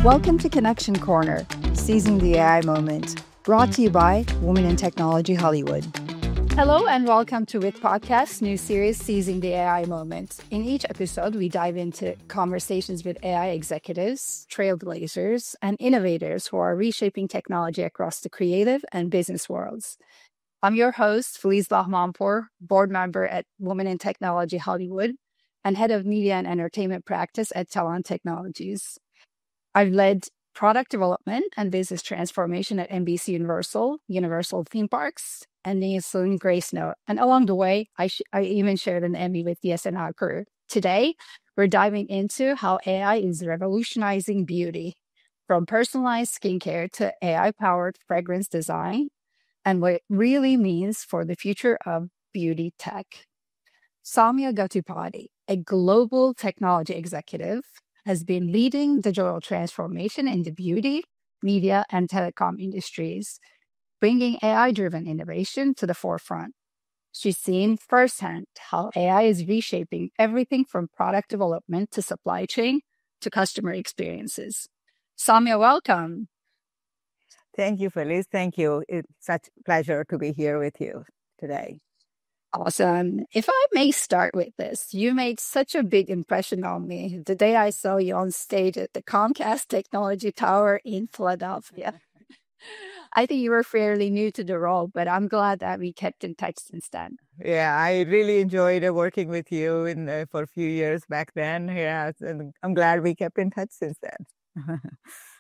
Welcome to Connection Corner, Seizing the AI Moment, brought to you by Women in Technology Hollywood. Hello and welcome to WIT Podcast's new series, Seizing the AI Moment. In each episode, we dive into conversations with AI executives, trailblazers, and innovators who are reshaping technology across the creative and business worlds. I'm your host, Filiz Bahmanpour, board member at Women in Technology Hollywood and head of media and entertainment practice at Talent Technologies. I've led product development and business transformation at NBC Universal Theme Parks, and Nielsen Grace Note. And along the way, I even shared an Emmy with the SNL crew. Today, we're diving into how AI is revolutionizing beauty, from personalized skincare to AI-powered fragrance design, and what it really means for the future of beauty tech. Sowmya Gottipati, a global technology executive, has been leading digital transformation in the beauty, media, and telecom industries, bringing AI-driven innovation to the forefront. She's seen firsthand how AI is reshaping everything from product development to supply chain to customer experiences. Sowmya, welcome. Thank you, Feliz. Thank you. It's such a pleasure to be here with you today. Awesome. If I may start with this, you made such a big impression on me the day I saw you on stage at the Comcast Technology Tower in Philadelphia. I think you were fairly new to the role, but I'm glad that we kept in touch since then. Yeah, I really enjoyed working with you for a few years back then. Yeah, and I'm glad we kept in touch since then.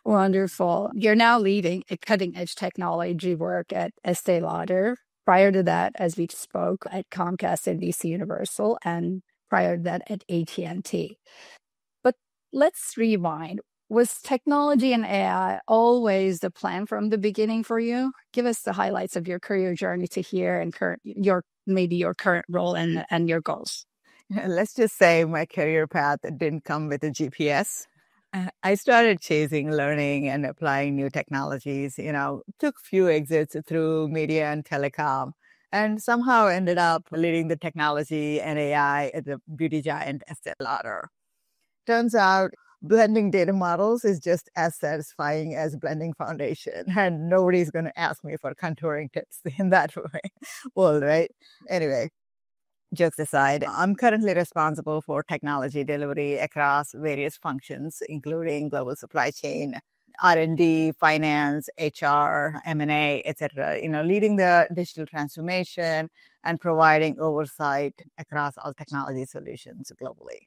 Wonderful. You're now leading a cutting-edge technology work at Estee Lauder. Prior to that, as we spoke, at Comcast and NBC Universal, and prior to that at AT&T. But let's rewind. Was technology and AI always the plan from the beginning for you? Give us the highlights of your career journey to here and your current role and your goals. Let's just say my career path didn't come with a GPS. I started chasing, learning, and applying new technologies, took few exits through media and telecom, and somehow ended up leading the technology and AI at the beauty giant Estee Lauder. Turns out blending data models is just as satisfying as blending foundation, and nobody's going to ask me for contouring tips in that way. Well, right? Anyway. Jokes aside, I'm currently responsible for technology delivery across various functions, including global supply chain, R&D, finance, HR, M&A, etc. Leading the digital transformation and providing oversight across all technology solutions globally.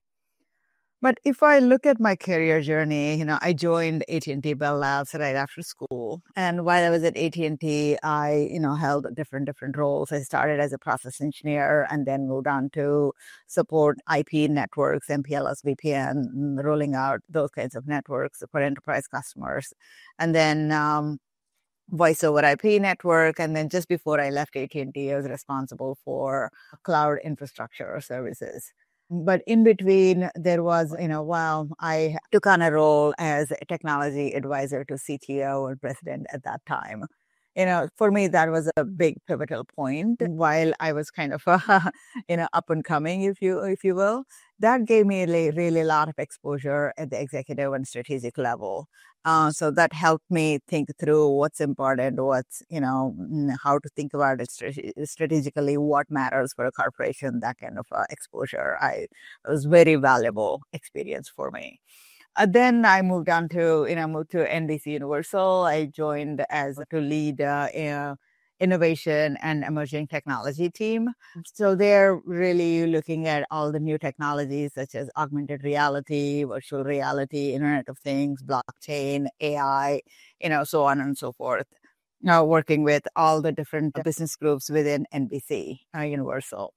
But if I look at my career journey, I joined AT&T Bell Labs right after school. And while I was at AT&T, I, held different roles. I started as a process engineer and then moved on to support IP networks, MPLS, VPN, rolling out those kinds of networks for enterprise customers. And then voice over IP network. And then just before I left AT&T, I was responsible for cloud infrastructure services. But in between, there was, while I took on a role as a technology advisor to CTO and president at that time. For me, that was a big pivotal point while I was kind of, up and coming, if you will. That gave me really a lot of exposure at the executive and strategic level. So that helped me think through what's important, how to think about it strategically, what matters for a corporation, that kind of exposure. It was very valuable experience for me. Then I moved on to, moved to NBC Universal. I joined to lead innovation and emerging technology team. So they're really looking at all the new technologies such as augmented reality, virtual reality, Internet of Things, blockchain, AI, so on and so forth. Working with all the different business groups within NBC Universal.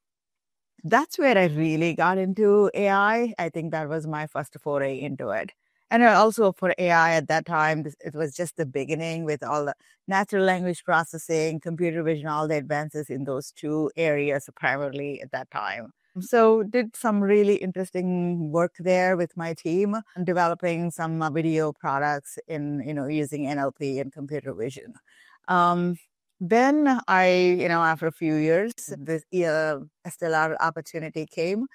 That's where I really got into AI. I think that was my first foray into it. And also for AI at that time, it was just the beginning with all the natural language processing, computer vision, all the advances in those two areas primarily at that time. So did some really interesting work there with my team, developing some video products in, using NLP and computer vision. Then I, after a few years, this Estee Lauder opportunity came.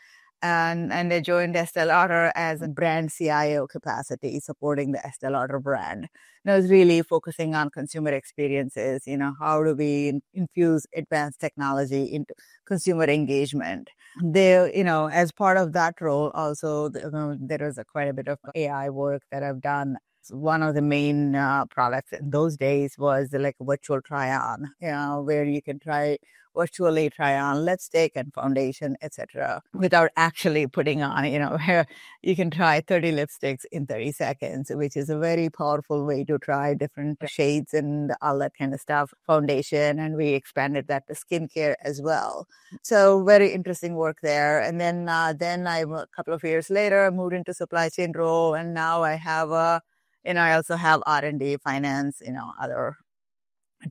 And they joined Estee Lauder as a brand CIO capacity, supporting the Estee Lauder brand. And I was really focusing on consumer experiences. How do we infuse advanced technology into consumer engagement? As part of that role, also, there was quite a bit of AI work that I've done. One of the main products in those days was like virtual try-on, where you can virtually try on lipstick and foundation, etc., without actually putting on, you can try 30 lipsticks in 30 seconds, which is a very powerful way to try different shades and all that kind of stuff, foundation, and we expanded that to skincare as well. So very interesting work there. And then a couple of years later, I moved into supply chain role, and now I have I also have R&D, finance, other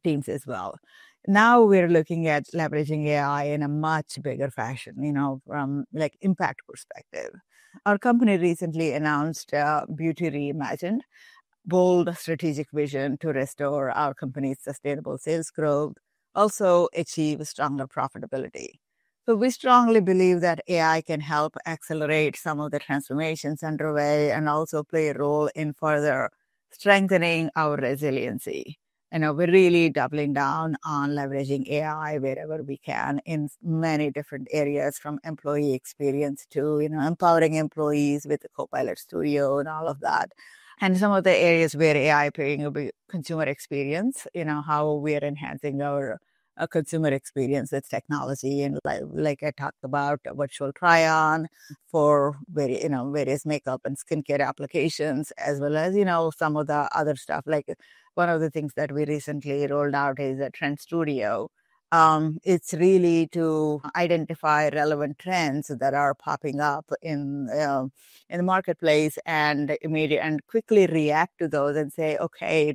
teams as well. Now we're looking at leveraging AI in a much bigger fashion, from like impact perspective. Our company recently announced Beauty Reimagined, bold strategic vision to restore our company's sustainable sales growth, also achieve stronger profitability. So we strongly believe that AI can help accelerate some of the transformations underway and also play a role in further strengthening our resiliency. We're really doubling down on leveraging AI wherever we can in many different areas, from employee experience to, empowering employees with the Copilot Studio and all of that. And some of the areas where AI playing a consumer experience, how we are enhancing our consumer experience with technology. And like I talked about, virtual try-on for various makeup and skincare applications, as well as, some of the other stuff. Like one of the things that we recently rolled out is a Trend Studio. It's really to identify relevant trends that are popping up in the marketplace and quickly react to those and say, okay,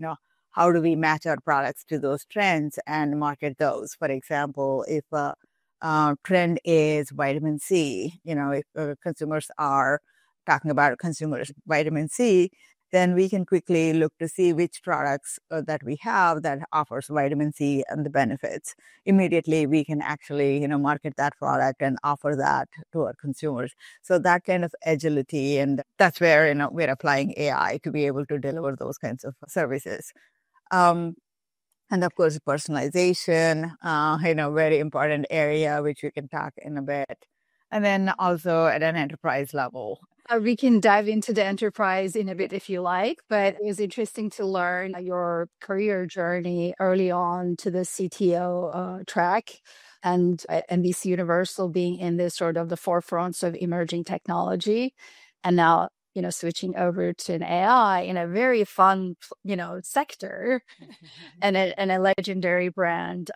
how do we match our products to those trends and market those? For example, if a trend is vitamin C, if consumers are talking about consumers vitamin C, then we can quickly look to see which products that we have that offers vitamin C and the benefits. Immediately, we can actually, market that product and offer that to our consumers. So that kind of agility, and that's where, we're applying AI to be able to deliver those kinds of services. And of course, personalization, very important area, which we can talk in a bit. And then also at an enterprise level. We can dive into the enterprise in a bit if you like, but it was interesting to learn your career journey early on to the CTO track, and NBC Universal being in this sort of the forefronts of emerging technology, and now switching over to an AI in a very fun sector, and a legendary brand.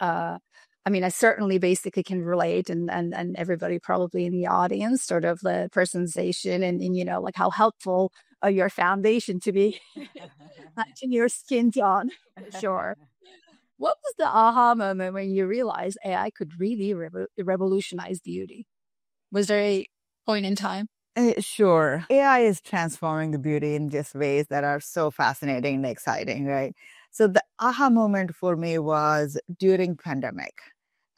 I certainly basically can relate, and everybody probably in the audience, sort of the personalization and like how helpful your foundation to be matching your skin tone, for sure. What was the aha moment when you realized AI could really revolutionize beauty? Was there a point in time? Sure. AI is transforming the beauty in just ways that are so fascinating and exciting, right? So the aha moment for me was during pandemic,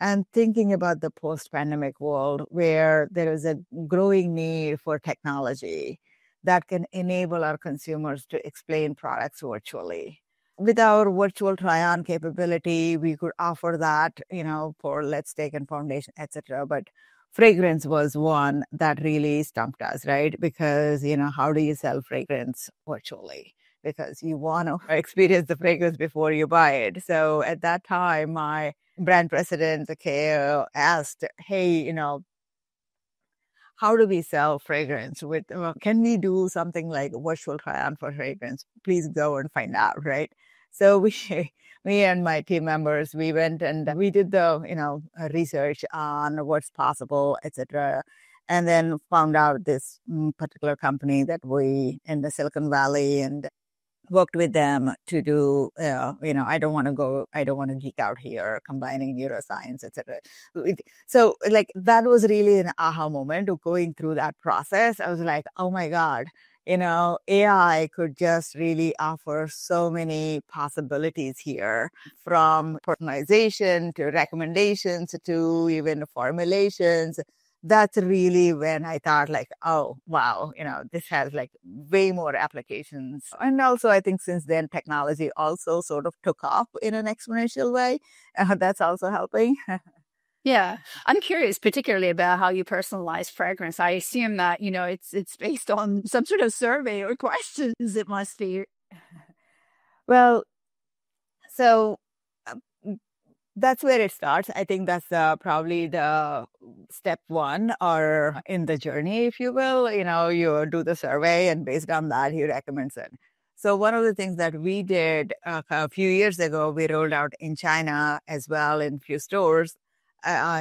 and thinking about the post-pandemic world where there is a growing need for technology that can enable our consumers to explain products virtually. With our virtual try-on capability, we could offer that, for lipstick and foundation, etc. But fragrance was one that really stumped us, right? Because, how do you sell fragrance virtually? Because you want to experience the fragrance before you buy it. So at that time, my brand president, the KO, asked, hey, how do we sell fragrance? Can we do something like virtual try-on for fragrance? Please go and find out, right? So me and my team members, we went and we did the, research on what's possible, etc. And then found out this particular company that we in the Silicon Valley, and worked with them to do, I don't want to geek out here, combining neuroscience, etc. So like that was really an aha moment of going through that process. I was like, oh my God, AI could just really offer so many possibilities here, from personalization to recommendations to even formulations that's really when I thought like, oh, wow, this has like way more applications. And also I think since then technology also sort of took off in an exponential way. That's also helping. Yeah. I'm curious particularly about how you personalize fragrance. I assume that, it's based on some sort of survey or questions it must be. Well, so that's where it starts. I think that's probably the step one or in the journey, if you will. You do the survey and based on that, you recommend it. So one of the things that we did a few years ago, we rolled out in China as well in a few stores,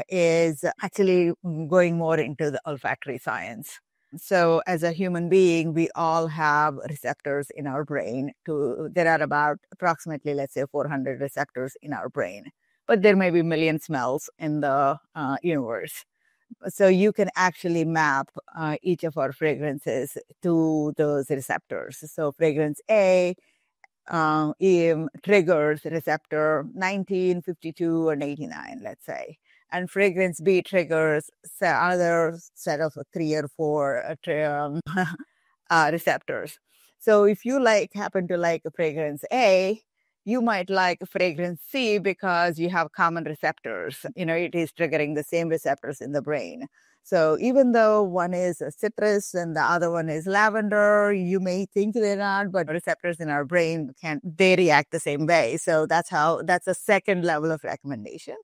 is actually going more into the olfactory science. So as a human being, we all have receptors in our brain. There are about approximately, let's say, 400 receptors in our brain, but there may be a million smells in the universe. So you can actually map each of our fragrances to those receptors. So fragrance A triggers receptor 19, 52, and 89, let's say. And fragrance B triggers another set of 3 or 4 receptors. So if you happen to like a fragrance A, you might like fragrance C because you have common receptors. It is triggering the same receptors in the brain. So even though one is a citrus and the other one is lavender, you may think they're not, but receptors in our brain they react the same way. So that's a second level of recommendation.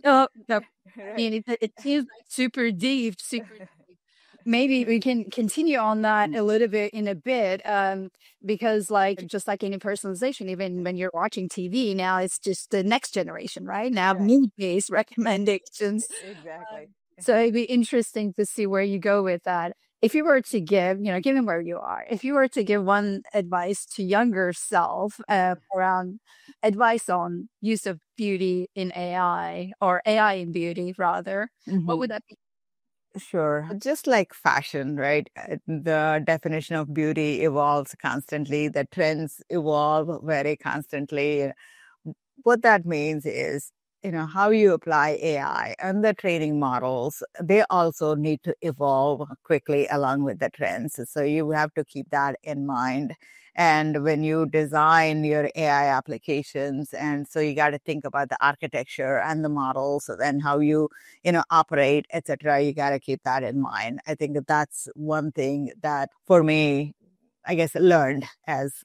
Oh, no. It seems super deep, super deep. Maybe we can continue on that a little bit in a bit, because just like any personalization, even when you're watching TV now, it's just the next generation, right? Now, mood-based recommendations. Exactly. So it'd be interesting to see where you go with that. If you were to give, given where you are, if you were to give one advice to younger self around advice on use of beauty in AI or AI in beauty, rather, what would that be? Sure. Just like fashion, right? The definition of beauty evolves constantly. The trends evolve very constantly. What that means is, how you apply AI and the training models, they also need to evolve quickly along with the trends. So you have to keep that in mind. And when you design your AI applications, and so you got to think about the architecture and the models and how you, operate, etc. You got to keep that in mind. I think that's one thing that for me, I guess, learned as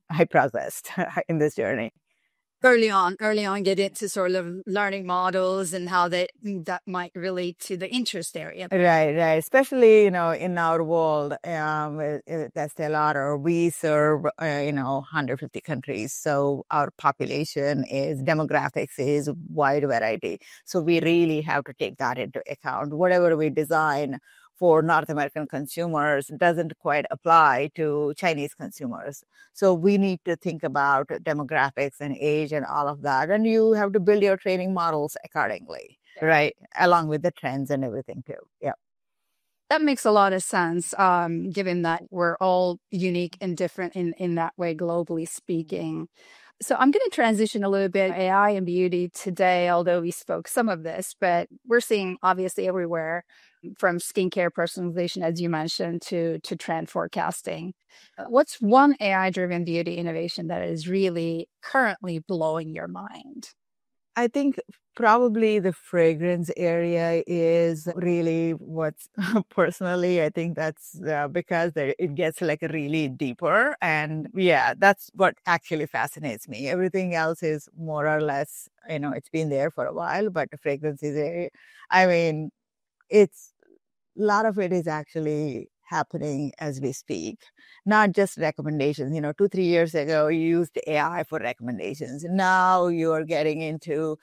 I progressed in this journey. Early on, get into sort of learning models and how that might relate to the interest area. Right. Especially, in our world, with Estee Lauder, we serve, 150 countries. So our population demographics is wide variety. So we really have to take that into account. Whatever we design for North American consumers doesn't quite apply to Chinese consumers. So we need to think about demographics and age and all of that. And you have to build your training models accordingly, right? Along with the trends and everything too. Yeah. That makes a lot of sense, given that we're all unique and different in that way, globally speaking. So I'm going to transition a little bit AI and beauty today, although we spoke some of this, but we're seeing obviously everywhere from skincare personalization, as you mentioned, to trend forecasting. What's one AI-driven beauty innovation that is really currently blowing your mind? I think probably the fragrance area is really what's personally, I think that's because it gets really deeper. And yeah, that's what actually fascinates me. Everything else is more or less, it's been there for a while, but the fragrance is, I mean, it's a lot of it is actually happening as we speak, not just recommendations. 2, 3 years ago, you used AI for recommendations. Now you're getting into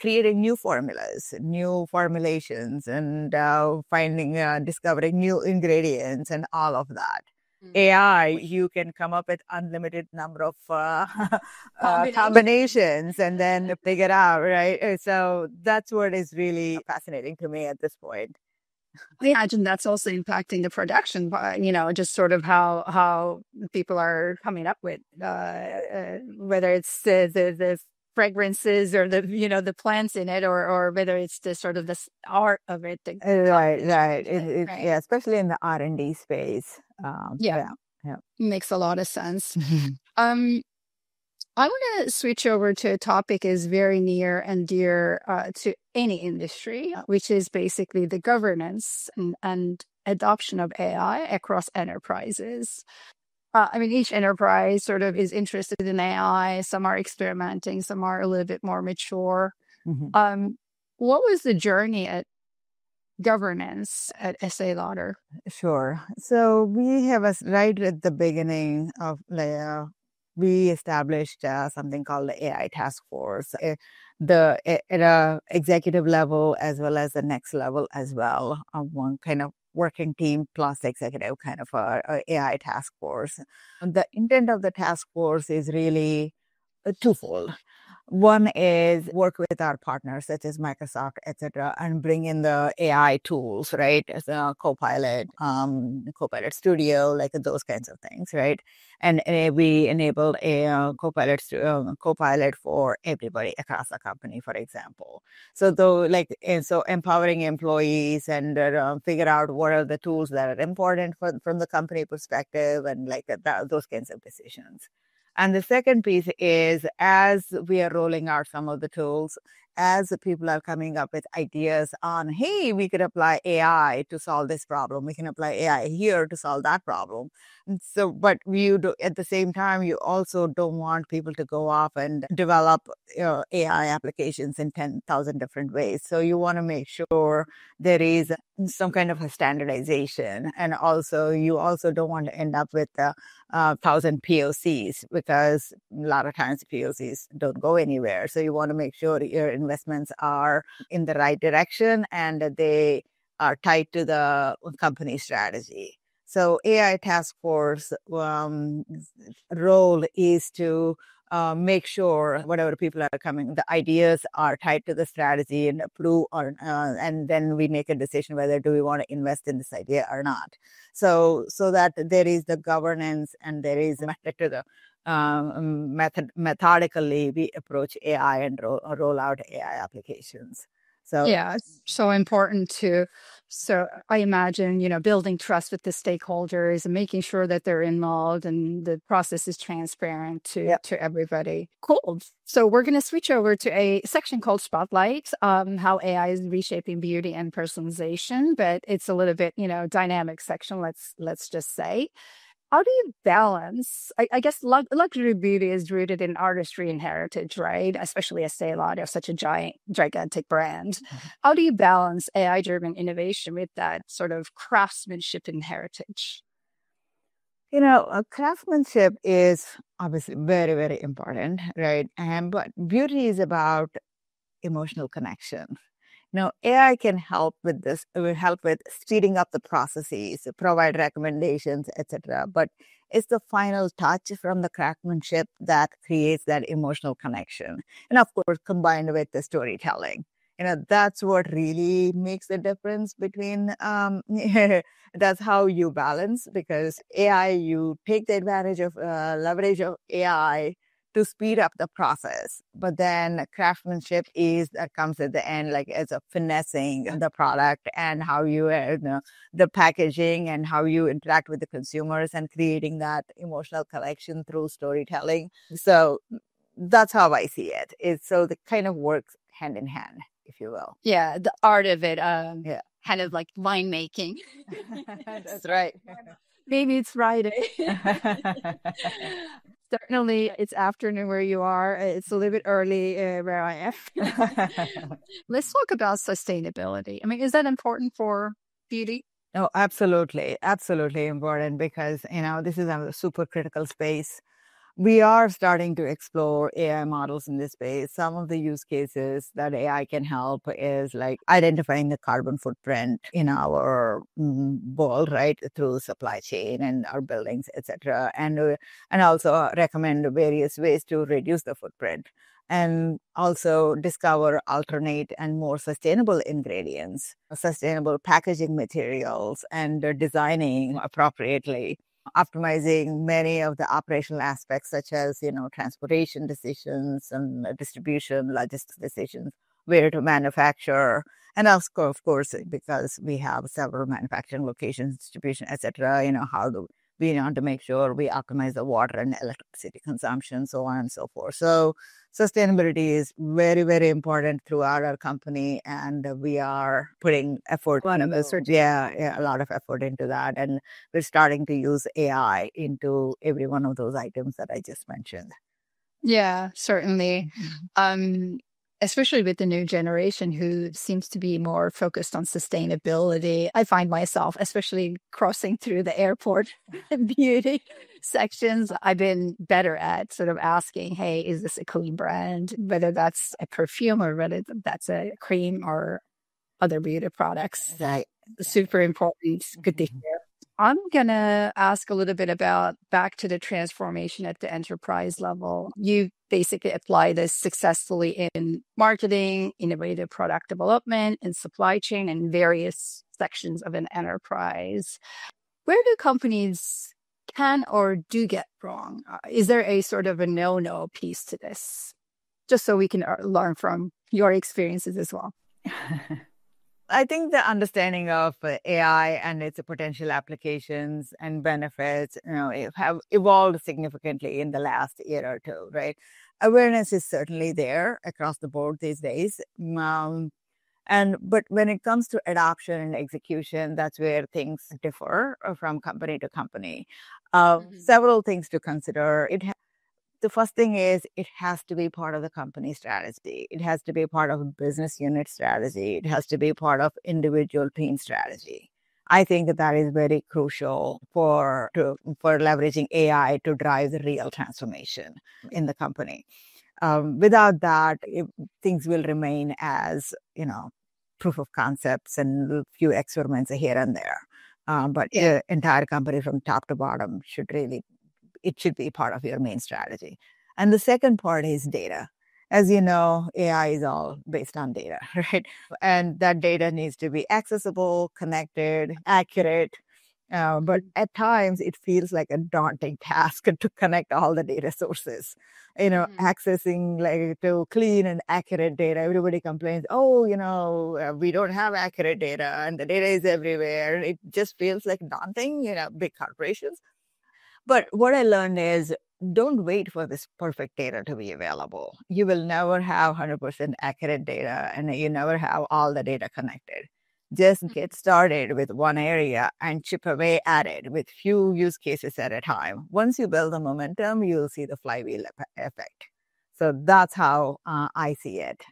creating new formulas, new formulations, and discovering new ingredients and all of that. AI, you can come up with unlimited number of combinations and then figure out, right? So that's what is really fascinating to me at this point. I imagine that's also impacting the production, just sort of how people are coming up with, whether it's the fragrances or the plants in it, or whether it's the sort of the art of it. Right. Right. Yeah, especially in the R&D space. Yeah. Yeah. Makes a lot of sense. Um, I want to switch over to a topic is very near and dear to any industry, which is basically the governance and adoption of AI across enterprises. I mean, each enterprise sort of is interested in AI. Some are experimenting, some are a little bit more mature. What was the journey at governance at Estee Lauder? Sure. So we have right at the beginning of we established something called the AI task force, at a executive level as well as the next level as well. One kind of working team plus executive kind of a AI task force. And the intent of the task force is really twofold. One is work with our partners such as Microsoft, etc., and bring in the AI tools, right? As a Copilot, Copilot Studio, like those kinds of things, right? And we enabled a Copilot for everybody across the company, for example. So so empowering employees and figure out what are the tools that are important from the company perspective and those kinds of decisions. And the second piece is as we are rolling out some of the tools, as people are coming up with ideas on, hey, we could apply AI to solve this problem. We can apply AI here to solve that problem. And so, but at the same time, you also don't want people to go off and develop AI applications in 10,000 different ways. So you want to make sure there is some kind of a standardization. And also, you also don't want to end up with 1,000 POCs because a lot of times POCs don't go anywhere. So you want to make sure your investments are in the right direction and that they are tied to the company strategy. So AI task force role is to make sure whatever people are coming, the ideas are tied to the strategy and approve, and then we make a decision whether do we want to invest in this idea or not. So that there is the governance and there is a method to the methodically we approach AI and roll out AI applications. So yeah, it's so important to. So I imagine, building trust with the stakeholders and making sure that they're involved and the process is transparent to everybody. Cool. So we're going to switch over to a section called Spotlight, how AI is reshaping beauty and personalization, but it's a little bit, dynamic section, let's just say. How do you balance? I guess luxury beauty is rooted in artistry and heritage, right? Especially Estee Lauder, such a gigantic brand. How do you balance AI-driven innovation with that sort of craftsmanship and heritage? Craftsmanship is obviously very, very important, right? But beauty is about emotional connection. Now, AI can help with this. It will help with speeding up the processes, provide recommendations, etc. But it's the final touch from the craftsmanship that creates that emotional connection. And of course, combined with the storytelling. That's what really makes the difference between, that's how you balance, because AI, you take the advantage of leverage of AI to speed up the process. But then craftsmanship that comes at the end, like as a finessing the product and how you, the packaging and how you interact with the consumers and creating that emotional connection through storytelling. So that's how I see it. So it kind of works hand in hand, if you will. Yeah, the art of it, kind of like winemaking. That's right. Maybe it's Friday. Certainly, it's afternoon where you are. It's a little bit early where I am. Let's talk about sustainability. I mean, is that important for beauty? Oh, absolutely. Absolutely important because, this is a super critical space. We are starting to explore AI models in this space. Some of the use cases that AI can help is like identifying the carbon footprint in our world, right, through supply chain and our buildings, etc., and also recommend various ways to reduce the footprint, and also discover alternate and more sustainable ingredients, sustainable packaging materials, and designing appropriately. optimizing many of the operational aspects, such as, transportation decisions and distribution, logistics decisions, where to manufacture. And also, of course, because we have several manufacturing locations, distribution, etc., how do we want to make sure we optimize the water and electricity consumption, so on and so forth. So sustainability is very, very important throughout our company, and we are putting effort. A lot of effort into that. And we're starting to use AI into every one of those items that I just mentioned. Yeah, certainly. Especially with the new generation who seems to be more focused on sustainability. I find myself, especially crossing through the airport beauty sections, I've been better at sort of asking, hey, is this a clean brand? Whether that's a perfume or whether that's a cream or other beauty products. Right. Super important. Good to hear. I'm going to ask a little bit about back to the transformation at the enterprise level. You basically apply this successfully in marketing, innovative product development, and supply chain, and various sections of an enterprise. Where do companies can or do get wrong? Is there a sort of a no-no piece to this? Just so we can learn from your experiences as well. I think the understanding of AI and its potential applications and benefits, have evolved significantly in the last year or two, right? Awareness is certainly there across the board these days. But when it comes to adoption and execution, that's where things differ from company to company. Several things to consider. The first thing is it has to be part of the company strategy. It has to be part of a business unit strategy. It has to be part of individual team strategy. I think that is very crucial for leveraging AI to drive the real transformation in the company. Without that, things will remain as, proof of concepts and a few experiments here and there. But the entire company from top to bottom should be part of your main strategy. And the second part is data. As you know, AI is all based on data, right? And that data needs to be accessible, connected, accurate. But at times it feels like a daunting task to connect all the data sources. Accessing to clean and accurate data. Everybody complains, we don't have accurate data and the data is everywhere. It just feels like daunting, big corporations. But what I learned is don't wait for this perfect data to be available. You will never have 100% accurate data and you never have all the data connected. Just get started with one area and chip away at it with few use cases at a time. Once you build the momentum, you'll see the flywheel effect. So that's how I see it.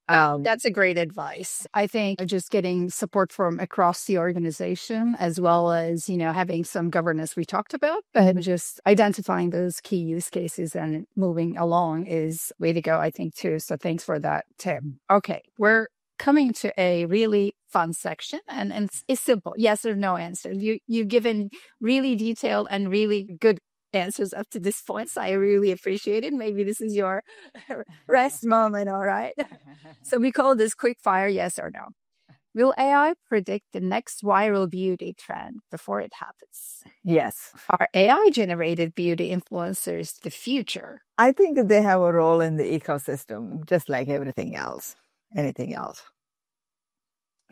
That's a great advice. I think just getting support from across the organization, as well as, having some governance we talked about, but just identifying those key use cases and moving along is way to go, I think, too. So thanks for that tip. Okay, we're coming to a really fun section, and it's simple. Yes or no answer. You've given really detailed and really good answers up to this point, so I really appreciate it. Maybe this is your rest moment, all right? So we call this quick fire, yes or no. Will AI predict the next viral beauty trend before it happens? Yes. Are AI-generated beauty influencers the future? I think that they have a role in the ecosystem, just like anything else.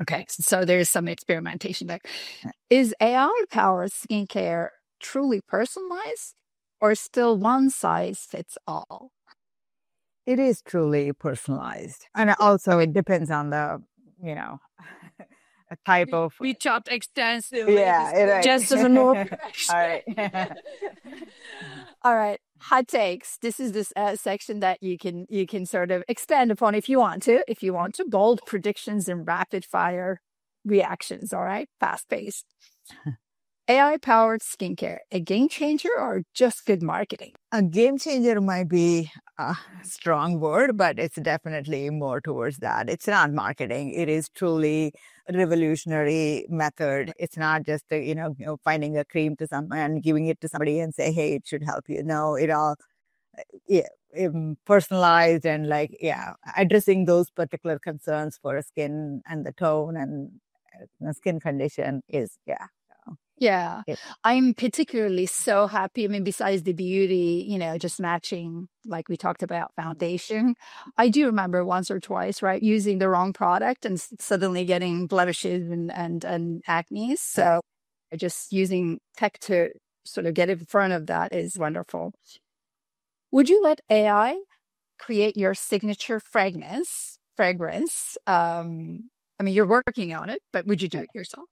Okay, so there's some experimentation there. Is AI-powered skincare truly personalized or still one size fits all? It is truly personalized. And also it depends on the, a type of... We chopped extensively. Yeah, right. Just as a normal. All right. All right. Hot takes. This is this section that you can sort of expand upon if you want to. If you want to, bold predictions and rapid fire reactions. All right. Fast paced. AI-powered skincare, a game changer or just good marketing? A game changer might be a strong word, but it's definitely more towards that. It's not marketing. It is truly a revolutionary method. It's not just, finding a cream to someone and giving it to somebody and say, hey, it should help you. No, it all personalized and addressing those particular concerns for a skin and the tone and the skin condition is, Yeah. I'm particularly so happy. I mean, besides the beauty, just matching, like we talked about, foundation. I do remember once or twice, right, using the wrong product and suddenly getting blemishes and acne. So just using tech to sort of get in front of that is wonderful. Would you let AI create your signature fragrance? I mean, you're working on it, but would you do it yourself?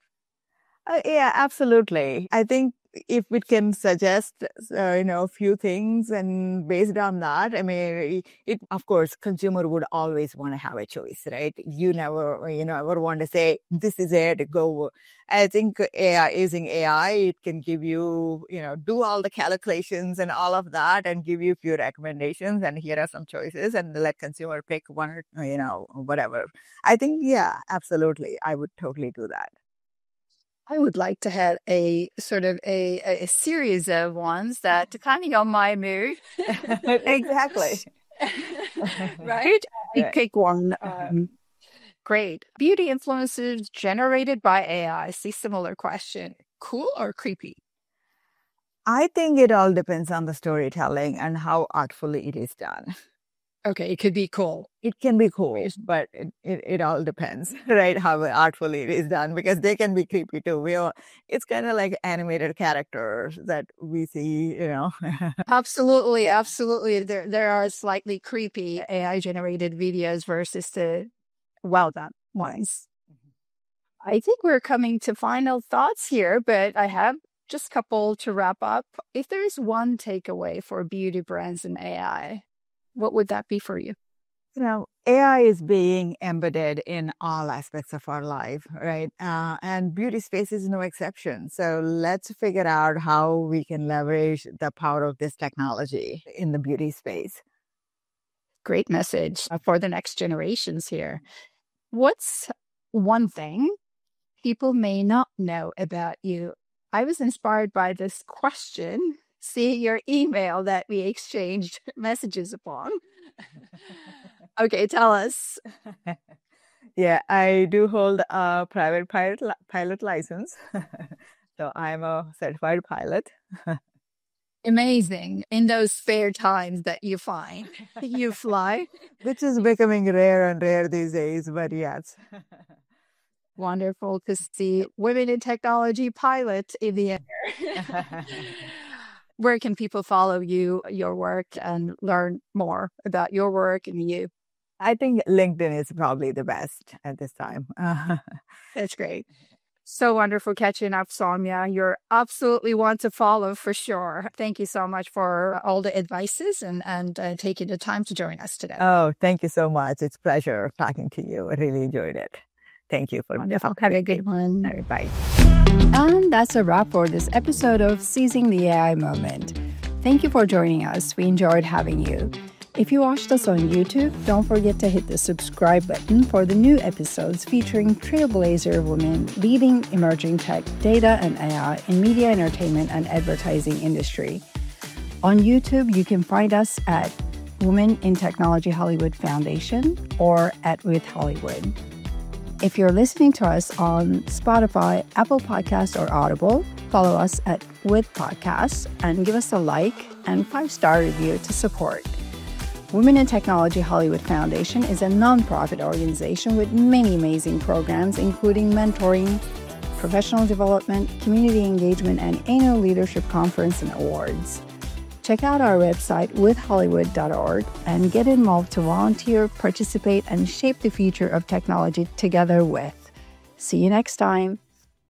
Yeah, absolutely. I think if it can suggest, a few things, and based on that, I mean, of course, consumer would always want to have a choice, right? You never, ever want to say, this is it, go. I think using AI, it can give you, do all the calculations and all of that and give you a few recommendations, and here are some choices, and let consumer pick one or, whatever. I think, yeah, absolutely. I would totally do that. I would like to have a sort of a series of ones that, depending on my mood, exactly, right? I pick one. Great. Beauty influencers generated by AI. See, similar question. Cool or creepy? I think it all depends on the storytelling and how artfully it is done. Okay, it could be cool. It can be cool, but it all depends, right? How artfully it is done, because they can be creepy too. It's kind of like animated characters that we see, Absolutely, absolutely. There are slightly creepy AI generated videos versus the well done ones. I think we're coming to final thoughts here, but I have just a couple to wrap up. If there is one takeaway for beauty brands and AI, what would that be for you? AI is being embedded in all aspects of our life, right? And beauty space is no exception. So let's figure out how we can leverage the power of this technology in the beauty space. Great message for the next generations here. What's one thing people may not know about you? I was inspired by this question. See your email that we exchanged messages upon. Okay, tell us. Yeah, I do hold a private pilot license. So I'm a certified pilot. Amazing. In those spare times that you find, you fly. Which is becoming rare and rare these days, but yes. Wonderful to see women in technology pilot in the air. Where can people follow you, your work, and learn more about your work and you? I think LinkedIn is probably the best at this time. That's great. So wonderful catching up, Sowmya. You're absolutely one to follow for sure. Thank you so much for all the advices and taking the time to join us today. Oh, thank you so much. It's a pleasure talking to you. I really enjoyed it. Thank you for wonderful. Have a good one. All right, bye. And that's a wrap for this episode of Seizing the AI Moment. Thank you for joining us. We enjoyed having you. If you watched us on YouTube, don't forget to hit the subscribe button for the new episodes featuring trailblazer women leading emerging tech, data, and AI in media, entertainment, and advertising industry. On YouTube, you can find us at Women in Technology Hollywood Foundation or at With Hollywood. If you're listening to us on Spotify, Apple Podcasts, or Audible, follow us at With Podcasts and give us a like and 5-star review to support. Women in Technology Hollywood Foundation is a nonprofit organization with many amazing programs, including mentoring, professional development, community engagement, and annual leadership conference and awards. Check out our website, withhollywood.org, and get involved to volunteer, participate, and shape the future of technology together with. See you next time.